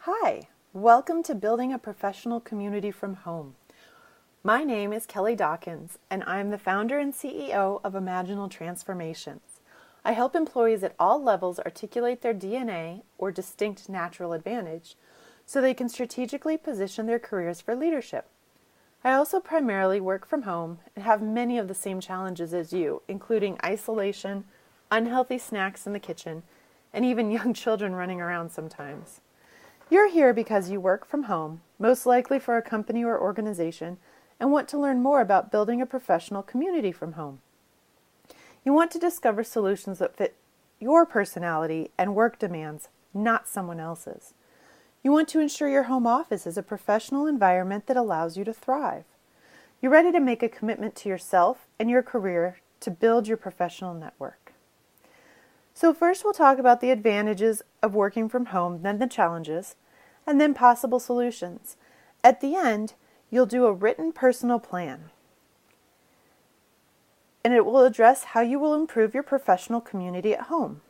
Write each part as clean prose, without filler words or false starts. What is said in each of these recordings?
Hi, welcome to Building a Professional Community from Home. My name is Kelly Dawkins, and I'm the founder and CEO of Imaginal Transformations. I help employees at all levels articulate their DNA or distinct natural advantage so they can strategically position their careers for leadership. I also primarily work from home and have many of the same challenges as you, including isolation, unhealthy snacks in the kitchen, and even young children running around sometimes. You're here because you work from home, most likely for a company or organization, and want to learn more about building a professional community from home. You want to discover solutions that fit your personality and work demands, not someone else's. You want to ensure your home office is a professional environment that allows you to thrive. You're ready to make a commitment to yourself and your career to build your professional network. So first we'll talk about the advantages of working from home, then the challenges, and then possible solutions. At the end, you'll do a written personal plan, and it will address how you will improve your professional community at home.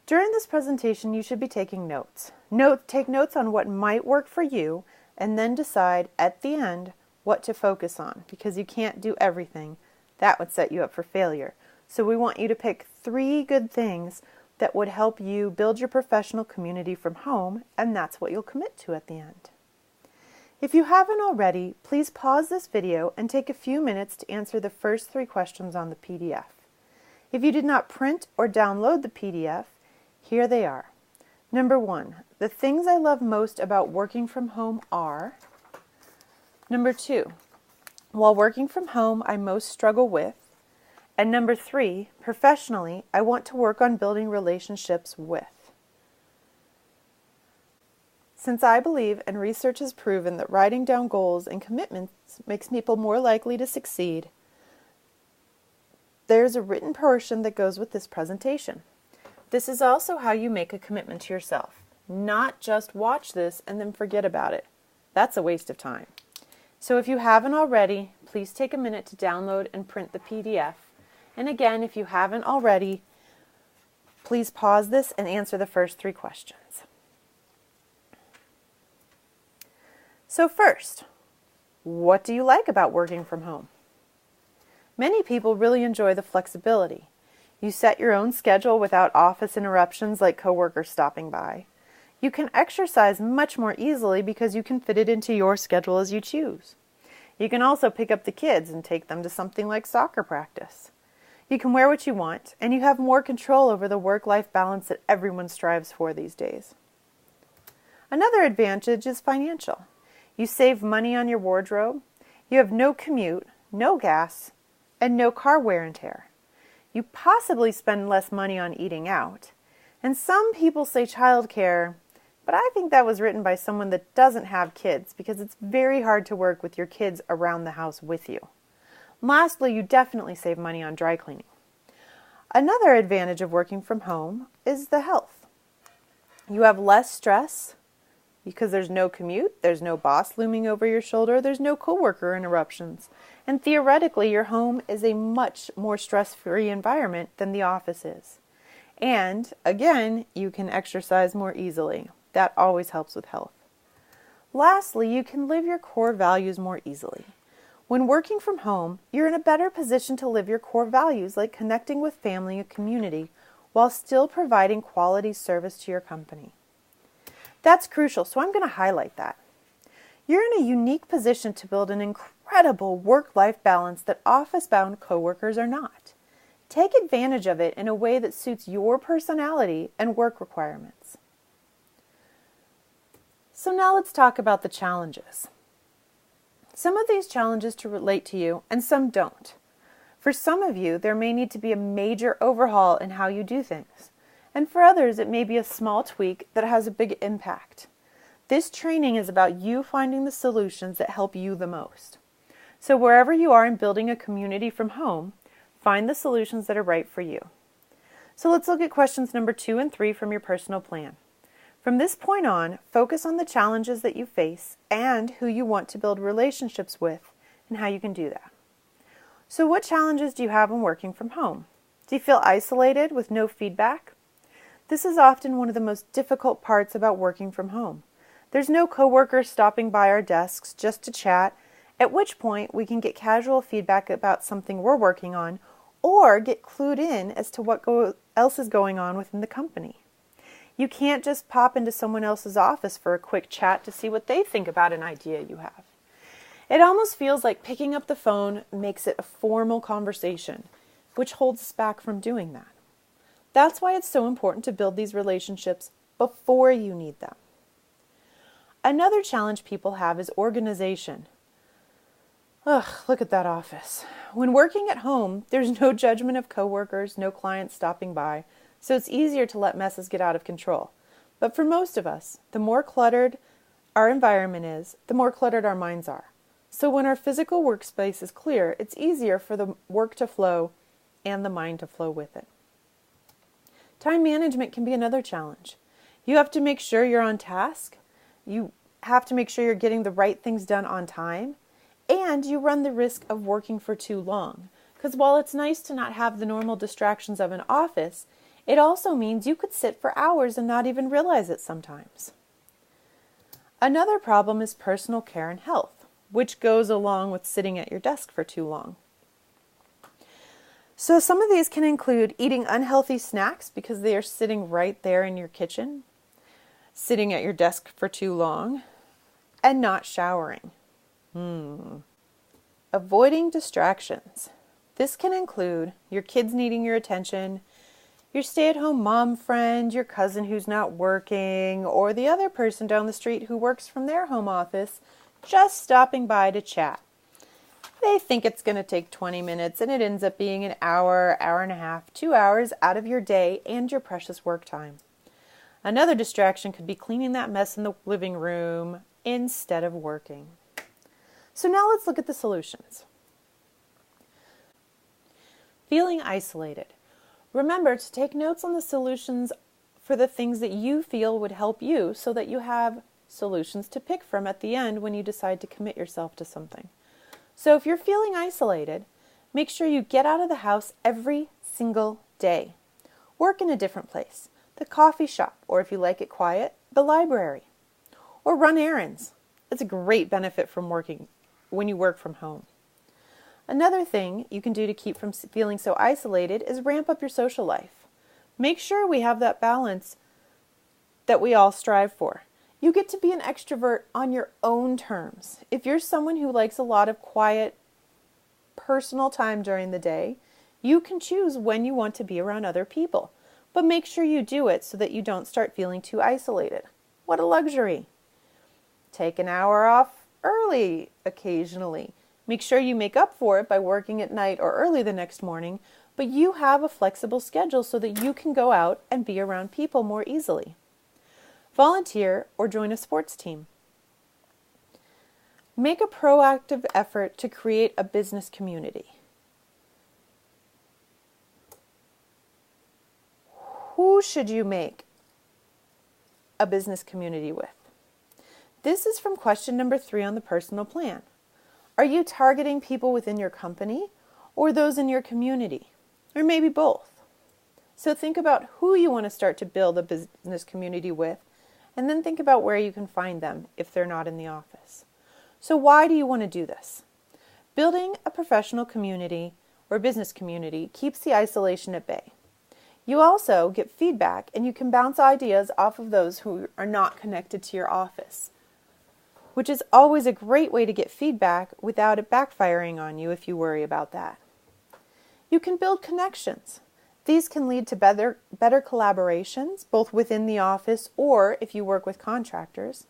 During this presentation, you should be taking notes. Take notes on what might work for you, and then decide at the end what to focus on, because you can't do everything. That would set you up for failure. So we want you to pick 3 good things that would help you build your professional community from home, and that's what you'll commit to at the end. If you haven't already, please pause this video and take a few minutes to answer the first 3 questions on the PDF. If you did not print or download the PDF, here they are. Number 1, the things I love most about working from home are. Number 2, while working from home, I most struggle with. And number 3, professionally, I want to work on building relationships with. Since I believe and research has proven that writing down goals and commitments makes people more likely to succeed, there's a written portion that goes with this presentation. This is also how you make a commitment to yourself, not just watch this and then forget about it. That's a waste of time. So if you haven't already, please take a minute to download and print the PDF. And again, if you haven't already, please pause this and answer the first 3 questions. So first, what do you like about working from home? Many people really enjoy the flexibility. You set your own schedule without office interruptions like coworkers stopping by. You can exercise much more easily because you can fit it into your schedule as you choose. You can also pick up the kids and take them to something like soccer practice. You can wear what you want, and you have more control over the work-life balance that everyone strives for these days. Another advantage is financial. You save money on your wardrobe, you have no commute, no gas, and no car wear and tear. You possibly spend less money on eating out. And some people say childcare, but I think that was written by someone that doesn't have kids because it's very hard to work with your kids around the house with you. Lastly, you definitely save money on dry cleaning. Another advantage of working from home is the health. You have less stress because there's no commute, there's no boss looming over your shoulder, there's no coworker interruptions, and theoretically your home is a much more stress-free environment than the office is. And again, you can exercise more easily. That always helps with health. Lastly, you can live your core values more easily. When working from home, you're in a better position to live your core values like connecting with family and community while still providing quality service to your company. That's crucial, so I'm going to highlight that. You're in a unique position to build an incredible work-life balance that office-bound coworkers are not. Take advantage of it in a way that suits your personality and work requirements. So now let's talk about the challenges. Some of these challenges to relate to you and some don't. For some of you, there may need to be a major overhaul in how you do things. And for others, it may be a small tweak that has a big impact. This training is about you finding the solutions that help you the most. So wherever you are in building a community from home, find the solutions that are right for you. So let's look at questions number 2 and 3 from your personal plan. From this point on, focus on the challenges that you face and who you want to build relationships with and how you can do that. So what challenges do you have when working from home? Do you feel isolated with no feedback? This is often one of the most difficult parts about working from home. There's no coworkers stopping by our desks just to chat, at which point we can get casual feedback about something we're working on or get clued in as to what else is going on within the company. You can't just pop into someone else's office for a quick chat to see what they think about an idea you have. It almost feels like picking up the phone makes it a formal conversation, which holds us back from doing that. That's why it's so important to build these relationships before you need them. Another challenge people have is organization. Ugh, look at that office. When working at home, there's no judgment of coworkers, no clients stopping by, so it's easier to let messes get out of control. But for most of us, the more cluttered our environment is, the more cluttered our minds are. So when our physical workspace is clear, it's easier for the work to flow and the mind to flow with it. Time management can be another challenge. You have to make sure you're on task. You have to make sure you're getting the right things done on time. And you run the risk of working for too long. Because while it's nice to not have the normal distractions of an office, it also means you could sit for hours and not even realize it sometimes. Another problem is personal care and health, which goes along with sitting at your desk for too long. So some of these can include eating unhealthy snacks because they are sitting right there in your kitchen, sitting at your desk for too long, and not showering. Avoiding distractions. This can include your kids needing your attention, your stay-at-home mom friend, your cousin who's not working, or the other person down the street who works from their home office just stopping by to chat. They think it's going to take 20 minutes and it ends up being an hour, hour and a half, 2 hours out of your day and your precious work time. Another distraction could be cleaning that mess in the living room instead of working. So now let's look at the solutions. Feeling isolated. Remember to take notes on the solutions for the things that you feel would help you so that you have solutions to pick from at the end when you decide to commit yourself to something. So if you're feeling isolated, make sure you get out of the house every single day. Work in a different place, the coffee shop, or if you like it quiet, the library. Or run errands. It's a great benefit from working when you work from home. Another thing you can do to keep from feeling so isolated is ramp up your social life. Make sure we have that balance that we all strive for. You get to be an extrovert on your own terms. If you're someone who likes a lot of quiet, personal time during the day, you can choose when you want to be around other people. But make sure you do it so that you don't start feeling too isolated. What a luxury! Take an hour off early occasionally. Make sure you make up for it by working at night or early the next morning, but you have a flexible schedule so that you can go out and be around people more easily. Volunteer or join a sports team. Make a proactive effort to create a business community. Who should you make a business community with? This is from question number 3 on the personal plan. Are you targeting people within your company or those in your community? Or maybe both. So think about who you want to start to build a business community with, and then think about where you can find them if they're not in the office. So why do you want to do this? Building a professional community or business community keeps the isolation at bay. You also get feedback and you can bounce ideas off of those who are not connected to your office, which is always a great way to get feedback without it backfiring on you if you worry about that. You can build connections. These can lead to better collaborations, both within the office or if you work with contractors.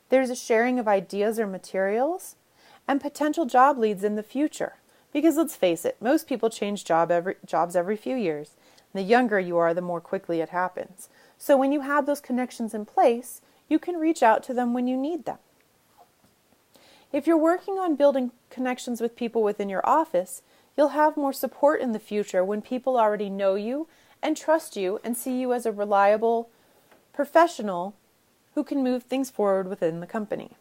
There's a sharing of ideas or materials and potential job leads in the future. Because let's face it, most people change jobs every few years. The younger you are, the more quickly it happens. So when you have those connections in place, you can reach out to them when you need them. If you're working on building connections with people within your office, you'll have more support in the future when people already know you and trust you and see you as a reliable professional who can move things forward within the company.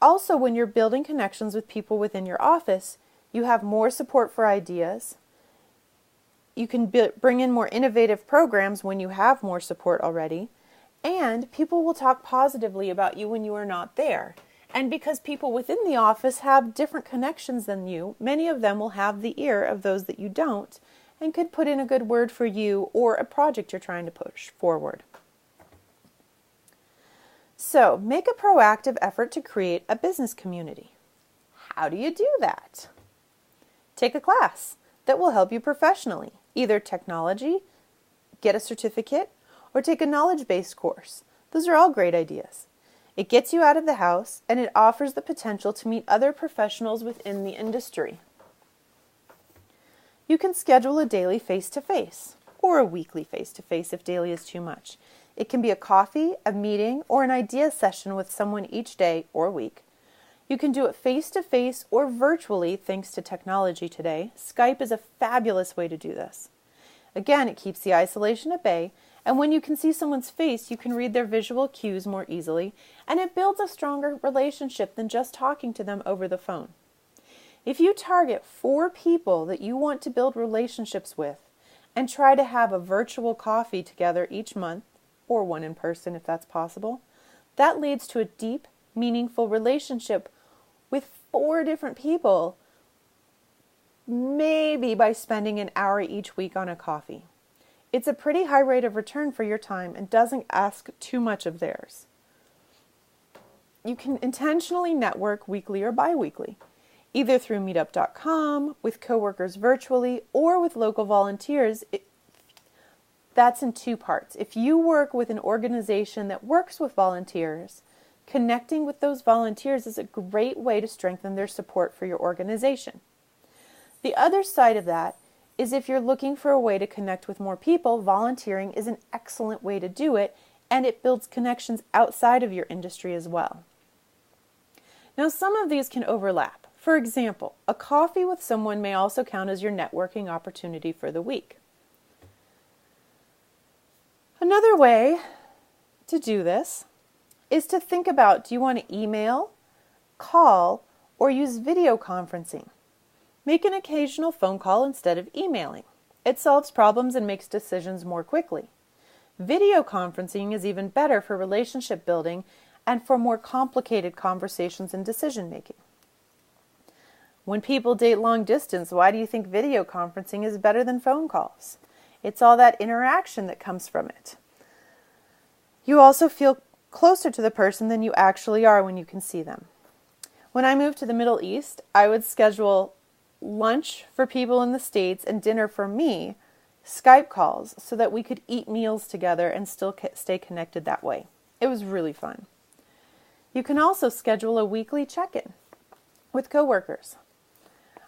Also, when you're building connections with people within your office, you have more support for ideas. You can bring in more innovative programs when you have more support already, And people will talk positively about you when you are not there. And because people within the office have different connections than you, many of them will have the ear of those that you don't and could put in a good word for you or a project you're trying to push forward. So, make a proactive effort to create a business community. How do you do that? Take a class that will help you professionally, either technology, get a certificate, or take a knowledge-based course. Those are all great ideas. It gets you out of the house, and it offers the potential to meet other professionals within the industry. You can schedule a daily face-to-face, or a weekly face-to-face if daily is too much. It can be a coffee, a meeting, or an idea session with someone each day or week. You can do it face-to-face or virtually thanks to technology today. Skype is a fabulous way to do this. Again, it keeps the isolation at bay, and when you can see someone's face, you can read their visual cues more easily, and it builds a stronger relationship than just talking to them over the phone. If you target 4 people that you want to build relationships with and try to have a virtual coffee together each month, or one in person if that's possible, that leads to a deep, meaningful relationship with 4 different people, maybe by spending an hour each week on a coffee. It's a pretty high rate of return for your time and doesn't ask too much of theirs. You can intentionally network weekly or bi-weekly, either through meetup.com, with coworkers virtually, or with local volunteers. That's in 2 parts. If you work with an organization that works with volunteers, connecting with those volunteers is a great way to strengthen their support for your organization. The other side of that is if you're looking for a way to connect with more people, volunteering is an excellent way to do it, and it builds connections outside of your industry as well. Now, some of these can overlap. For example, a coffee with someone may also count as your networking opportunity for the week. Another way to do this is to think about, do you want to email, call, or use video conferencing? Make an occasional phone call instead of emailing. It solves problems and makes decisions more quickly. Video conferencing is even better for relationship building and for more complicated conversations and decision making. When people date long distance, why do you think video conferencing is better than phone calls? It's all that interaction that comes from it. You also feel closer to the person than you actually are when you can see them. When I moved to the Middle East, I would schedule lunch for people in the States and dinner for me, Skype calls, so that we could eat meals together and still stay connected that way. It was really fun. You can also schedule a weekly check-in with coworkers.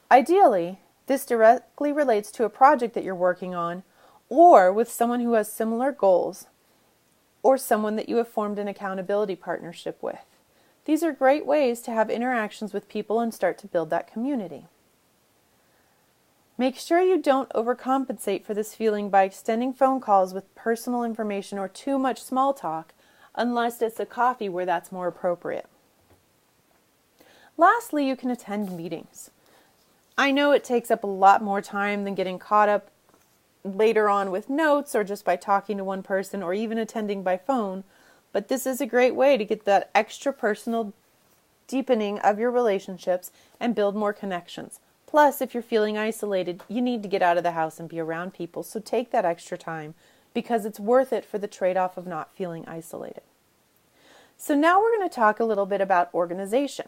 Ideally, this directly relates to a project that you're working on or with someone who has similar goals or someone that you have formed an accountability partnership with. These are great ways to have interactions with people and start to build that community. Make sure you don't overcompensate for this feeling by extending phone calls with personal information or too much small talk, unless it's a coffee where that's more appropriate. Lastly, you can attend meetings. I know it takes up a lot more time than getting caught up later on with notes or just by talking to one person or even attending by phone, but this is a great way to get that extra personal deepening of your relationships and build more connections. Plus, if you're feeling isolated, you need to get out of the house and be around people, so take that extra time because it's worth it for the trade-off of not feeling isolated. So now we're going to talk a little bit about organization.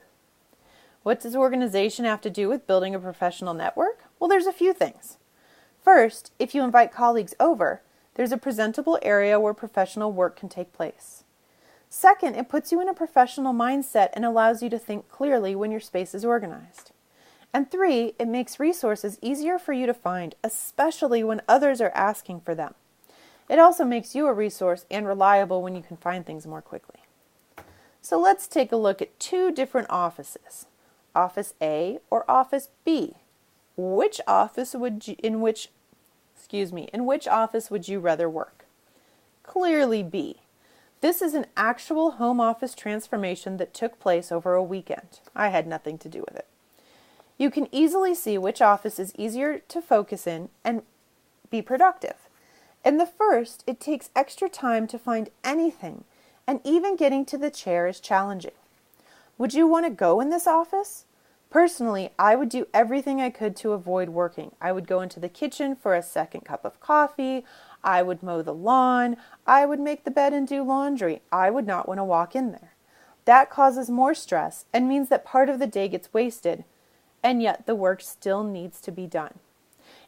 What does organization have to do with building a professional network? Well, there's a few things. First, if you invite colleagues over, there's a presentable area where professional work can take place. Second, it puts you in a professional mindset and allows you to think clearly when your space is organized. And 3, it makes resources easier for you to find, especially when others are asking for them. It also makes you a resource and reliable when you can find things more quickly. So let's take a look at 2 different offices, Office A or Office B. In which office would you rather work? Clearly B. This is an actual home office transformation that took place over a weekend. I had nothing to do with it. You can easily see which office is easier to focus in and be productive. In the first, it takes extra time to find anything, and even getting to the chair is challenging. Would you want to go in this office? Personally, I would do everything I could to avoid working. I would go into the kitchen for a second cup of coffee. I would mow the lawn. I would make the bed and do laundry. I would not want to walk in there. That causes more stress and means that part of the day gets wasted, and yet the work still needs to be done.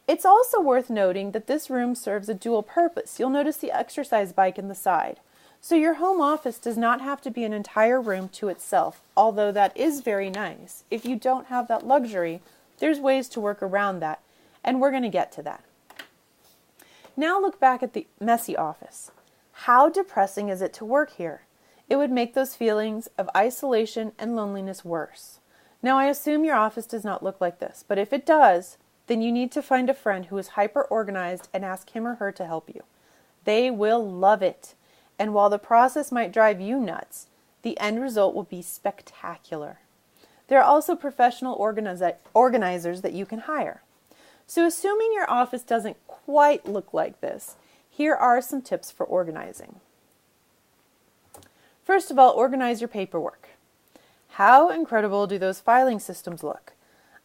It's also worth noting that this room serves a dual purpose. You'll notice the exercise bike in the side. So your home office does not have to be an entire room to itself, although that is very nice. If you don't have that luxury, there's ways to work around that, and we're going to get to that. Now look back at the messy office. How depressing is it to work here? It would make those feelings of isolation and loneliness worse. Now I assume your office does not look like this, but if it does, then you need to find a friend who is hyper-organized and ask him or her to help you. They will love it. And while the process might drive you nuts, the end result will be spectacular. There are also professional organizers that you can hire. So assuming your office doesn't quite look like this, here are some tips for organizing. First of all, organize your paperwork. How incredible do those filing systems look?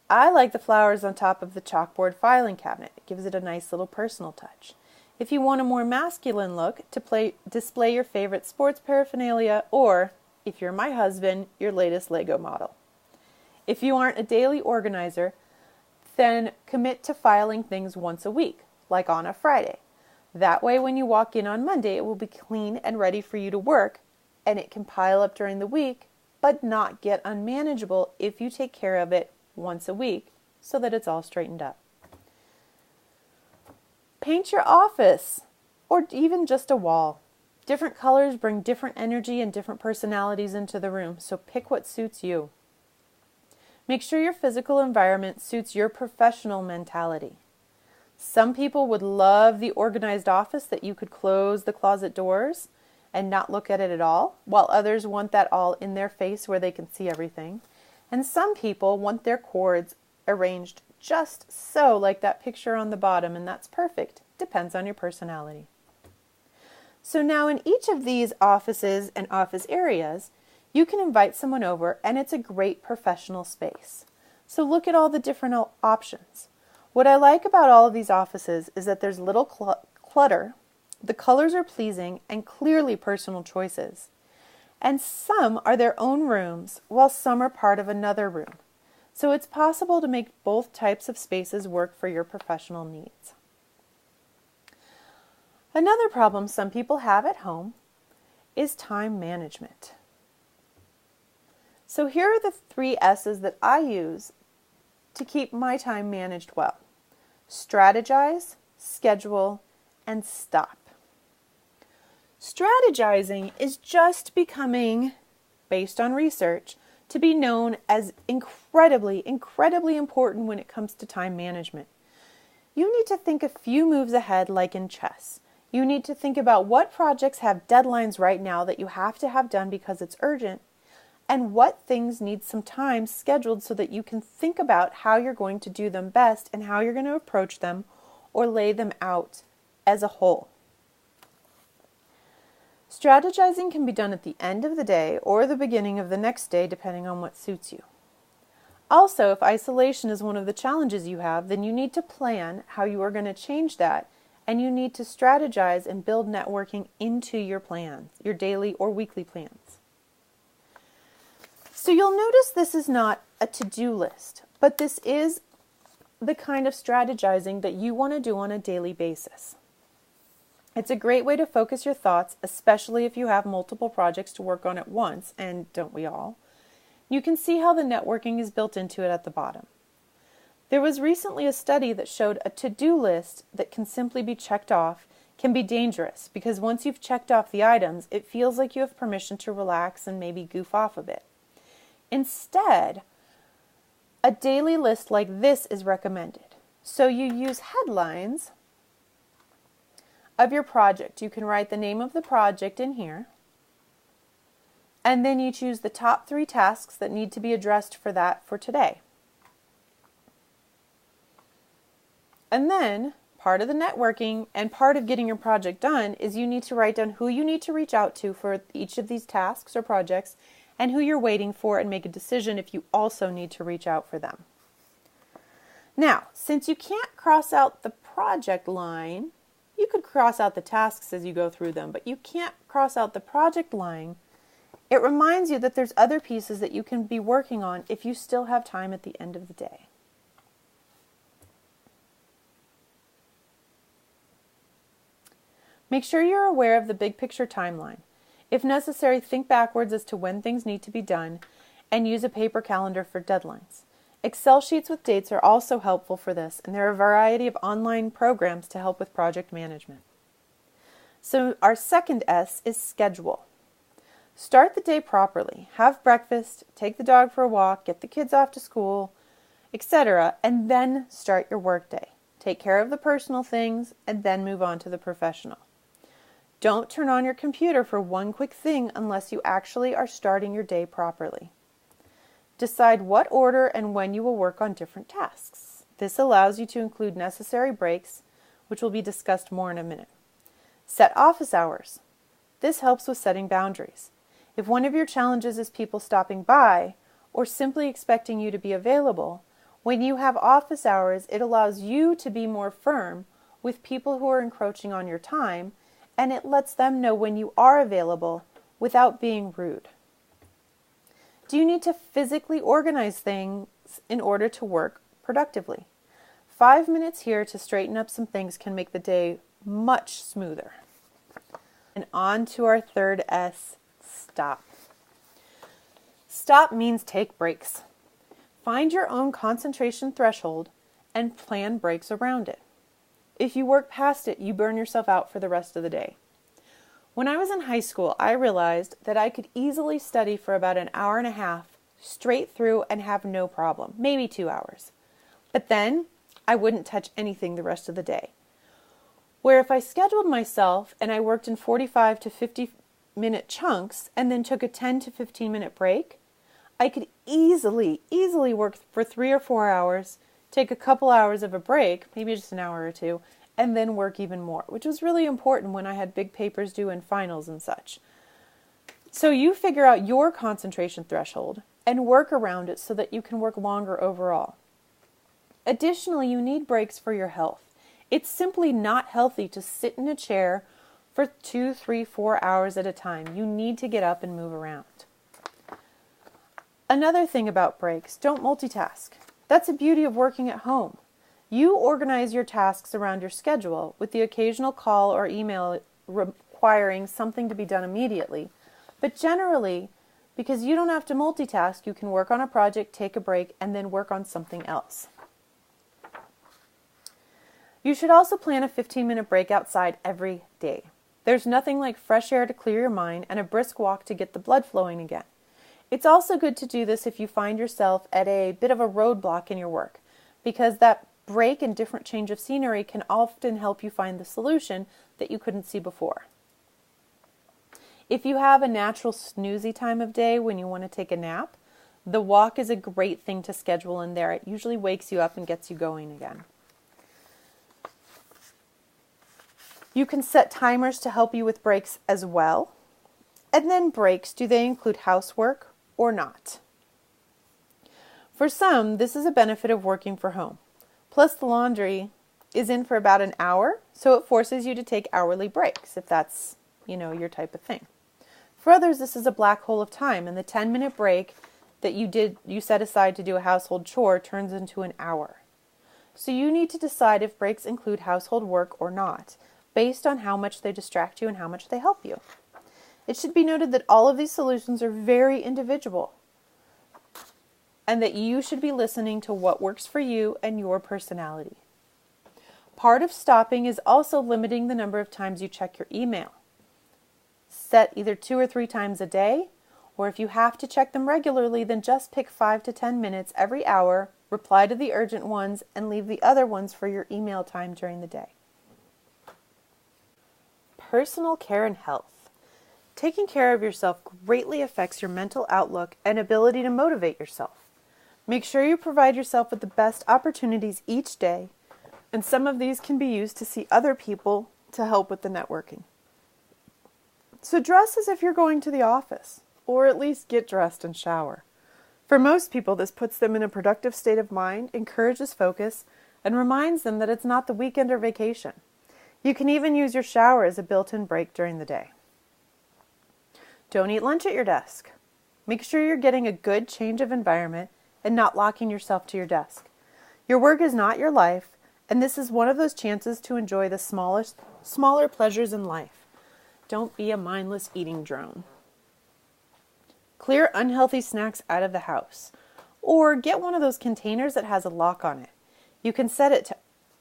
I like the flowers on top of the chalkboard filing cabinet. It gives it a nice little personal touch. If you want a more masculine look, display your favorite sports paraphernalia, or, if you're my husband, your latest Lego model. If you aren't a daily organizer, then commit to filing things once a week, like on a Friday. That way, when you walk in on Monday, it will be clean and ready for you to work, and it can pile up during the week, but not get unmanageable if you take care of it once a week so that it's all straightened up. Paint your office, or even just a wall. Different colors bring different energy and different personalities into the room, so pick what suits you. Make sure your physical environment suits your professional mentality. Some people would love the organized office that you could close the closet doors and not look at it at all, while others want that all in their face where they can see everything. And some people want their cords arranged just so, like that picture on the bottom, and that's perfect. Depends on your personality. So now in each of these offices and office areas, you can invite someone over, and it's a great professional space. So look at all the different options. What I like about all of these offices is that there's little clutter, the colors are pleasing, and clearly personal choices. And some are their own rooms, while some are part of another room. So it's possible to make both types of spaces work for your professional needs. Another problem some people have at home is time management. So here are the 3 S's that I use to keep my time managed well. Strategize, schedule, and stop. Strategizing is just becoming, based on research, to be known as incredibly important when it comes to time management. You need to think a few moves ahead, like in chess. You need to think about what projects have deadlines right now that you have to have done because it's urgent, and what things need some time scheduled so that you can think about how you're going to do them best and how you're going to approach them or lay them out as a whole. Strategizing can be done at the end of the day or the beginning of the next day, depending on what suits you. Also, if isolation is one of the challenges you have, then you need to plan how you are going to change that, and you need to strategize and build networking into your plans, your daily or weekly plans. So you'll notice this is not a to-do list, but this is the kind of strategizing that you want to do on a daily basis. It's a great way to focus your thoughts, especially if you have multiple projects to work on at once, and don't we all? You can see how the networking is built into it at the bottom. There was recently a study that showed a to-do list that can simply be checked off can be dangerous because once you've checked off the items, it feels like you have permission to relax and maybe goof off a bit. Instead, a daily list like this is recommended. So you use headlines of your project. You can write the name of the project in here, and then you choose the top 3 tasks that need to be addressed for today. And then part of the networking and part of getting your project done is you need to write down who you need to reach out to for each of these tasks or projects and who you're waiting for, and make a decision if you also need to reach out for them. Now, since you can't cross out the project line, you could cross out the tasks as you go through them, but you can't cross out the project line. It reminds you that there's other pieces that you can be working on if you still have time at the end of the day. Make sure you're aware of the big picture timeline. If necessary, think backwards as to when things need to be done and use a paper calendar for deadlines. Excel sheets with dates are also helpful for this, and there are a variety of online programs to help with project management. So our second S is schedule. Start the day properly. Have breakfast, take the dog for a walk, get the kids off to school, etc., and then start your workday. Take care of the personal things and then move on to the professional. Don't turn on your computer for one quick thing unless you actually are starting your day properly. Decide what order and when you will work on different tasks. This allows you to include necessary breaks, which will be discussed more in a minute. Set office hours. This helps with setting boundaries. If one of your challenges is people stopping by or simply expecting you to be available, when you have office hours, it allows you to be more firm with people who are encroaching on your time, and it lets them know when you are available without being rude. Do you need to physically organize things in order to work productively? 5 minutes here to straighten up some things can make the day much smoother. And on to our third S, stop. Stop means take breaks. Find your own concentration threshold and plan breaks around it. If you work past it, you burn yourself out for the rest of the day. When I was in high school, I realized that I could easily study for about an hour and a half straight through and have no problem, maybe 2 hours. But then I wouldn't touch anything the rest of the day. Where if I scheduled myself and I worked in 45 to 50-minute chunks and then took a 10 to 15-minute break, I could easily work for 3 or 4 hours, take a couple hours of a break, maybe just an hour or two, and then work even more, which was really important when I had big papers due and finals and such. So you figure out your concentration threshold and work around it so that you can work longer overall. Additionally, you need breaks for your health. It's simply not healthy to sit in a chair for 2, 3, 4 hours at a time. You need to get up and move around. Another thing about breaks, don't multitask. That's the beauty of working at home. You organize your tasks around your schedule with the occasional call or email requiring something to be done immediately. But generally, because you don't have to multitask, you can work on a project, take a break, and then work on something else. You should also plan a 15-minute break outside every day. There's nothing like fresh air to clear your mind and a brisk walk to get the blood flowing again. It's also good to do this if you find yourself at a bit of a roadblock in your work, because that break and different change of scenery can often help you find the solution that you couldn't see before. If you have a natural snoozy time of day when you want to take a nap, the walk is a great thing to schedule in there. It usually wakes you up and gets you going again. You can set timers to help you with breaks as well. And then breaks, do they include housework or not? For some, this is a benefit of working from home. Plus, the laundry is in for about an hour, so it forces you to take hourly breaks if that's, your type of thing. For others, this is a black hole of time, and the 10-minute break that you set aside to do a household chore turns into an hour. So you need to decide if breaks include household work or not, based on how much they distract you and how much they help you. It should be noted that all of these solutions are very individual, and that you should be listening to what works for you and your personality. Part of stopping is also limiting the number of times you check your email. Set either 2 or 3 times a day, or if you have to check them regularly, then just pick 5 to 10 minutes every hour, reply to the urgent ones, and leave the other ones for your email time during the day. Personal care and health. Taking care of yourself greatly affects your mental outlook and ability to motivate yourself. Make sure you provide yourself with the best opportunities each day And some of these can be used to see other people to help with the networking. So dress as if you're going to the office, or at least get dressed and shower. For most people, this puts them in a productive state of mind, encourages focus, and reminds them that it's not the weekend or vacation. You can even use your shower as a built-in break during the day. Don't eat lunch at your desk. Make sure you're getting a good change of environment and not locking yourself to your desk. Your work is not your life, and this is one of those chances to enjoy the smaller pleasures in life. Don't be a mindless eating drone. Clear unhealthy snacks out of the house, or get one of those containers that has a lock on it. You can set it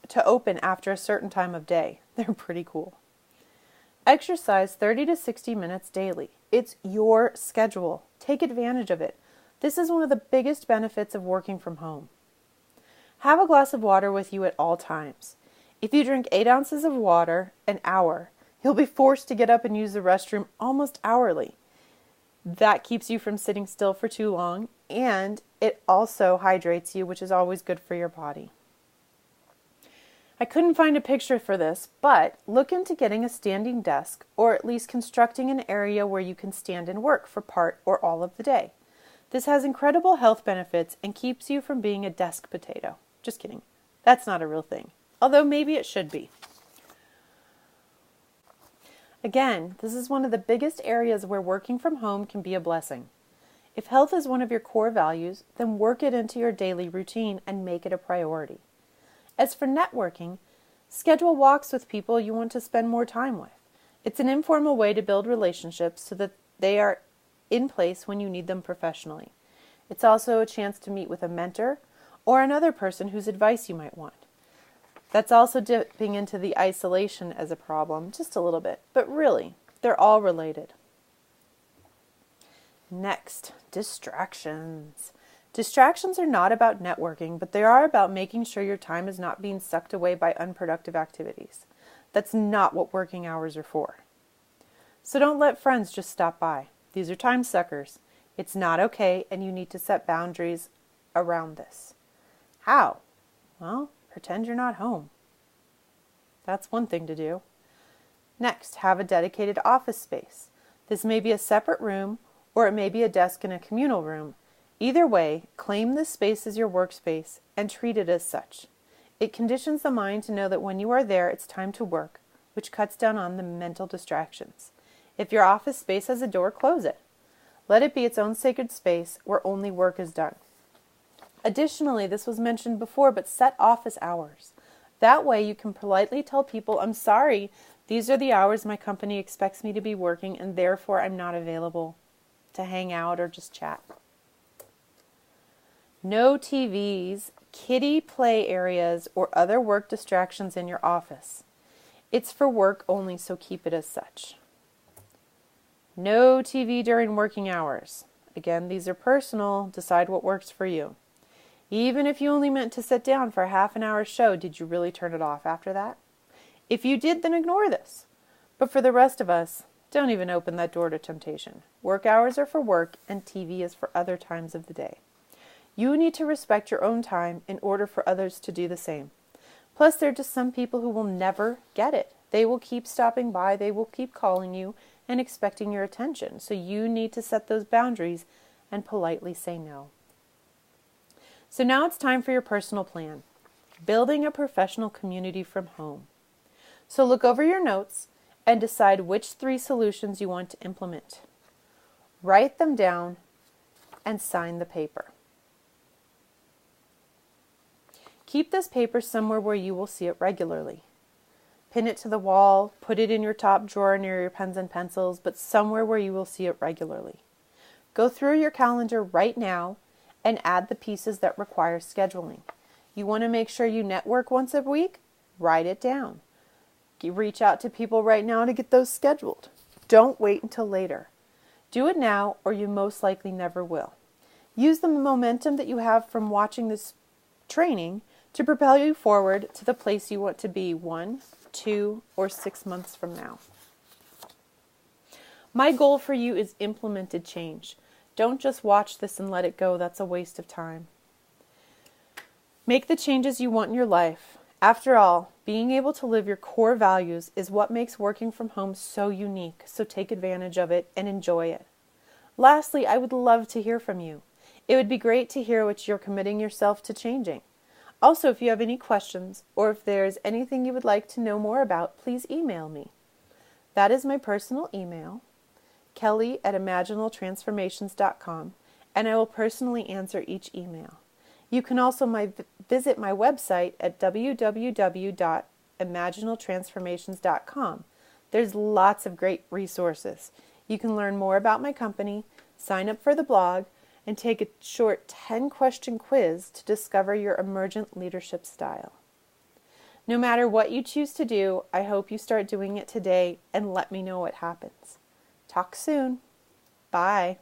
to open after a certain time of day. They're pretty cool. Exercise 30 to 60 minutes daily. It's your schedule. Take advantage of it. This is one of the biggest benefits of working from home. Have a glass of water with you at all times. If you drink 8 ounces of water an hour, you'll be forced to get up and use the restroom almost hourly. That keeps you from sitting still for too long, and it also hydrates you, which is always good for your body. I couldn't find a picture for this, but look into getting a standing desk, or at least constructing an area where you can stand and work for part or all of the day. This has incredible health benefits and keeps you from being a desk potato. Just kidding. That's not a real thing, although maybe it should be. Again, this is one of the biggest areas where working from home can be a blessing. If health is one of your core values, then work it into your daily routine and make it a priority. As for networking, schedule walks with people you want to spend more time with. It's an informal way to build relationships so that they are in place when you need them professionally. It's also a chance to meet with a mentor or another person whose advice you might want. That's also dipping into the isolation as a problem, just a little bit, but really, they're all related. Next, distractions. Distractions are not about networking, but they are about making sure your time is not being sucked away by unproductive activities. That's not what working hours are for. So don't let friends just stop by. These are time suckers. It's not okay, and you need to set boundaries around this. How? Well, pretend you're not home. That's one thing to do. Next, have a dedicated office space. This may be a separate room, or it may be a desk in a communal room. Either way, claim this space as your workspace and treat it as such. It conditions the mind to know that when you are there, it's time to work, which cuts down on the mental distractions. If your office space has a door, close it. Let it be its own sacred space where only work is done. Additionally, this was mentioned before, but set office hours. That way you can politely tell people, I'm sorry, these are the hours my company expects me to be working, and therefore I'm not available to hang out or just chat. No TVs, kiddie play areas, or other work distractions in your office. It's for work only, so keep it as such. No TV during working hours. Again, these are personal. Decide what works for you. Even if you only meant to sit down for a half an hour show, did you really turn it off after that? If you did, then ignore this. But for the rest of us, don't even open that door to temptation. Work hours are for work, and TV is for other times of the day. You need to respect your own time in order for others to do the same. Plus, there are just some people who will never get it. They will keep stopping by, they will keep calling you and expecting your attention. So you need to set those boundaries and politely say no. So now it's time for your personal plan. Building a professional community from home. So look over your notes and decide which 3 solutions you want to implement. Write them down and sign the paper. Keep this paper somewhere where you will see it regularly. Pin it to the wall, put it in your top drawer near your pens and pencils, but somewhere where you will see it regularly. Go through your calendar right now and add the pieces that require scheduling. You want to make sure you network once a week? Write it down. Reach out to people right now to get those scheduled. Don't wait until later. Do it now, or you most likely never will. Use the momentum that you have from watching this training to propel you forward to the place you want to be 1, 2, or 6 months from now. My goal for you is implemented change. Don't just watch this and let it go. That's a waste of time. Make the changes you want in your life. After all, being able to live your core values is what makes working from home so unique, so take advantage of it and enjoy it. Lastly, I would love to hear from you. It would be great to hear what you're committing yourself to changing. Also, if you have any questions or if there's anything you would like to know more about, please email me. That is my personal email, kelly@imaginaltransformations.com, and I will personally answer each email. You can also visit my website at www.imaginaltransformations.com. There's lots of great resources. You can learn more about my company, sign up for the blog, and take a short 10-question quiz to discover your emergent leadership style. No matter what you choose to do, I hope you start doing it today and let me know what happens. Talk soon. Bye.